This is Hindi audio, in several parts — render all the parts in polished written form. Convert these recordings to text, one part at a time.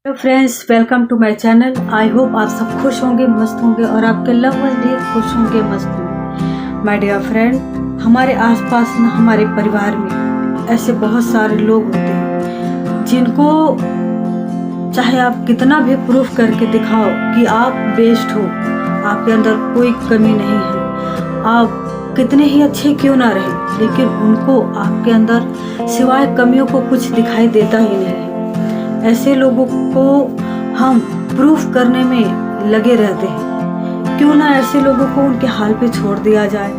Hello friends, welcome to my channel. I hope आप सब खुश होंगे, मस्त होंगे और आपके लव वंस भी खुश होंगे, मस्त होंगे। माय डियर फ्रेंड, हमारे आसपास न हमारे परिवार में ऐसे बहुत सारे लोग होते हैं जिनको चाहे आप कितना भी प्रूफ करके दिखाओ कि आप बेस्ट हो, आपके अंदर कोई कमी नहीं है, आप कितने ही अच्छे क्यों ना रहे, लेकिन उनको आपके अंदर सिवाय कमियों को कुछ दिखाई देता ही नहीं है। ऐसे लोगों को हम प्रूफ करने में लगे रहते हैं। क्यों ना ऐसे लोगों को उनके हाल पे छोड़ दिया जाए,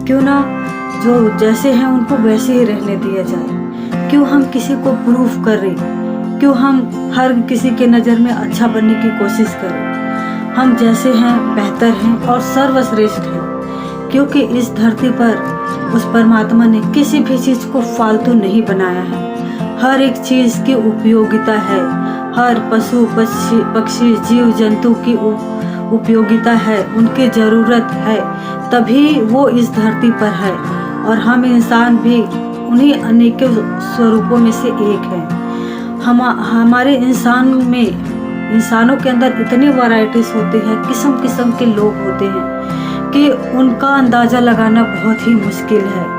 क्यों ना जो जैसे हैं उनको वैसे ही रहने दिया जाए। क्यों हम किसी को प्रूफ करें, क्यों हम हर किसी के नज़र में अच्छा बनने की कोशिश करें। हम जैसे हैं बेहतर हैं और सर्वश्रेष्ठ हैं, क्योंकि इस धरती पर उस परमात्मा ने किसी भी चीज़ को फालतू नहीं बनाया है। हर एक चीज़ की उपयोगिता है, हर पशु पक्षी जीव जंतु की उपयोगिता है, उनकी ज़रूरत है, तभी वो इस धरती पर है। और हम इंसान भी उन्हीं अनेक स्वरूपों में से एक हैं। हमारे इंसानों के अंदर इतनी वैरायटीज होती है, किस्म किस्म के लोग होते हैं कि उनका अंदाज़ा लगाना बहुत ही मुश्किल है।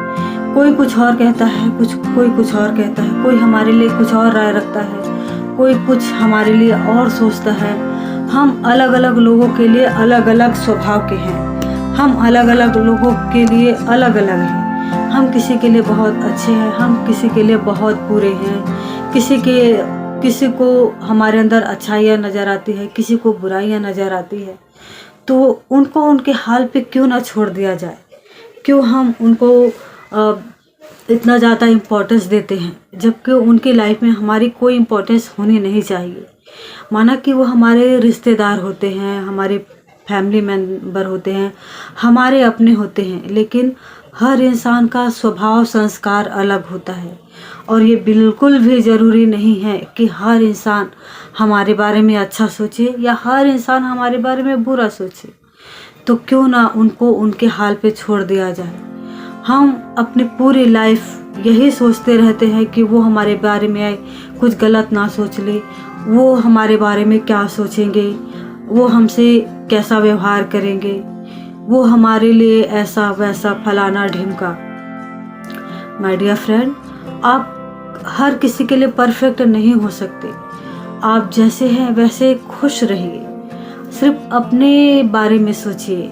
कोई कुछ और कहता है, कोई कुछ और कहता है, कोई हमारे लिए कुछ और राय रखता है, कोई कुछ हमारे लिए और सोचता है। हम अलग अलग लोगों के लिए अलग अलग स्वभाव के हैं, हम अलग अलग लोगों के लिए अलग अलग हैं। हम किसी के लिए बहुत अच्छे हैं, हम किसी के लिए बहुत बुरे हैं। किसी को हमारे अंदर अच्छाइयाँ नज़र आती है, किसी को बुराइयाँ नज़र आती है। तो उनको उनके हाल पे क्यों ना छोड़ दिया जाए, क्यों हम उनको इतना ज़्यादा इम्पोर्टेंस देते हैं, जबकि उनकी लाइफ में हमारी कोई इम्पोर्टेंस होनी नहीं चाहिए। माना कि वो हमारे रिश्तेदार होते हैं, हमारे फैमिली मेंबर होते हैं, हमारे अपने होते हैं, लेकिन हर इंसान का स्वभाव संस्कार अलग होता है। और ये बिल्कुल भी ज़रूरी नहीं है कि हर इंसान हमारे बारे में अच्छा सोचे या हर इंसान हमारे बारे में बुरा सोचे। तो क्यों ना उनको उनके हाल पे छोड़ दिया जाए। हम अपनी पूरी लाइफ यही सोचते रहते हैं कि वो हमारे बारे में कुछ गलत ना सोच ले, वो हमारे बारे में क्या सोचेंगे, वो हमसे कैसा व्यवहार करेंगे, वो हमारे लिए ऐसा वैसा फलाना ढिमका। माय डियर फ्रेंड, आप हर किसी के लिए परफेक्ट नहीं हो सकते। आप जैसे हैं वैसे खुश रहिए, सिर्फ अपने बारे में सोचिए।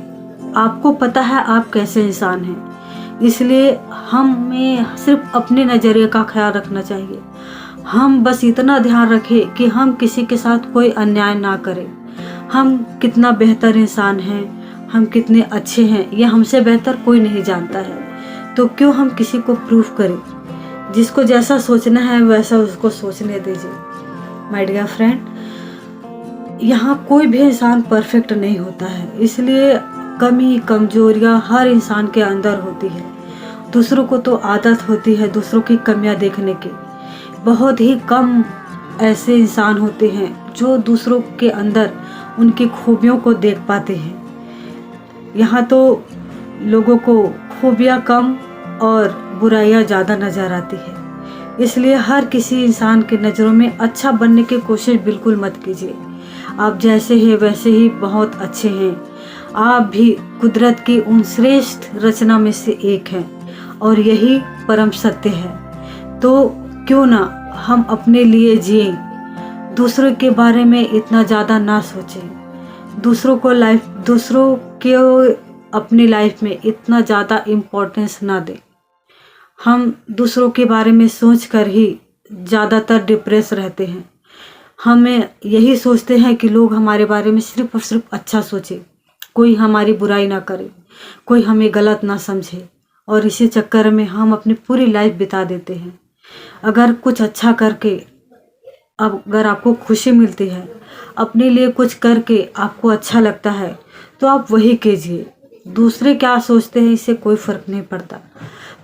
आपको पता है आप कैसे इंसान हैं, इसलिए हमें सिर्फ अपने नज़रिए का ख्याल रखना चाहिए। हम बस इतना ध्यान रखें कि हम किसी के साथ कोई अन्याय ना करें। हम कितना बेहतर इंसान हैं, हम कितने अच्छे हैं, यह हमसे बेहतर कोई नहीं जानता है। तो क्यों हम किसी को प्रूफ करें। जिसको जैसा सोचना है वैसा उसको सोचने दीजिए। माय डियर फ्रेंड, यहाँ कोई भी इंसान परफेक्ट नहीं होता है, इसलिए कमी कमजोरियाँ हर इंसान के अंदर होती है। दूसरों को तो आदत होती है दूसरों की कमियां देखने की। बहुत ही कम ऐसे इंसान होते हैं जो दूसरों के अंदर उनकी खूबियों को देख पाते हैं। यहाँ तो लोगों को खूबियाँ कम और बुराइयाँ ज़्यादा नज़र आती है। इसलिए हर किसी इंसान की नज़रों में अच्छा बनने की कोशिश बिल्कुल मत कीजिए। आप जैसे हैं वैसे ही बहुत अच्छे हैं। आप भी कुदरत की उन श्रेष्ठ रचना में से एक हैं और यही परम सत्य है। तो क्यों ना हम अपने लिए जिएं, दूसरों के बारे में इतना ज़्यादा ना सोचें, दूसरों को अपनी लाइफ में इतना ज़्यादा इम्पोर्टेंस ना दें। हम दूसरों के बारे में सोचकर ही ज़्यादातर डिप्रेस रहते हैं। हमें यही सोचते हैं कि लोग हमारे बारे में सिर्फ और सिर्फ अच्छा सोचे, कोई हमारी बुराई ना करे, कोई हमें गलत ना समझे, और इसी चक्कर में हम अपनी पूरी लाइफ बिता देते हैं। अगर कुछ अच्छा करके अगर आपको खुशी मिलती है, अपने लिए कुछ करके आपको अच्छा लगता है, तो आप वही कीजिए। दूसरे क्या सोचते हैं इससे कोई फ़र्क नहीं पड़ता।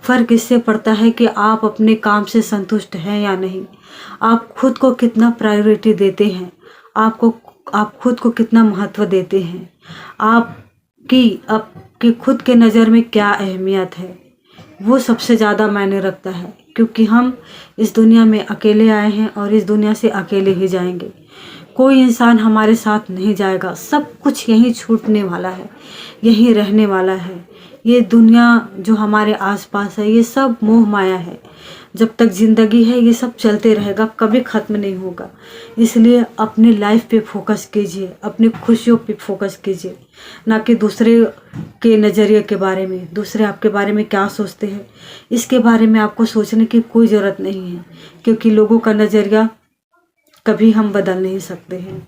फ़र्क इससे पड़ता है कि आप अपने काम से संतुष्ट हैं या नहीं, आप खुद को कितना प्रायोरिटी देते हैं, आप खुद को कितना महत्व देते हैं, आपकी खुद के नज़र में क्या अहमियत है, वो सबसे ज़्यादा मायने रखता है। क्योंकि हम इस दुनिया में अकेले आए हैं और इस दुनिया से अकेले ही जाएंगे। कोई इंसान हमारे साथ नहीं जाएगा, सब कुछ यहीं छूटने वाला है, यहीं रहने वाला है। ये दुनिया जो हमारे आसपास है ये सब मोह माया है। जब तक ज़िंदगी है ये सब चलते रहेगा, कभी ख़त्म नहीं होगा। इसलिए अपनी लाइफ पे फोकस कीजिए, अपनी खुशियों पे फोकस कीजिए, ना कि दूसरे के नज़रिए के बारे में। दूसरे आपके बारे में क्या सोचते हैं इसके बारे में आपको सोचने की कोई ज़रूरत नहीं है, क्योंकि लोगों का नज़रिया कभी हम बदल नहीं सकते हैं।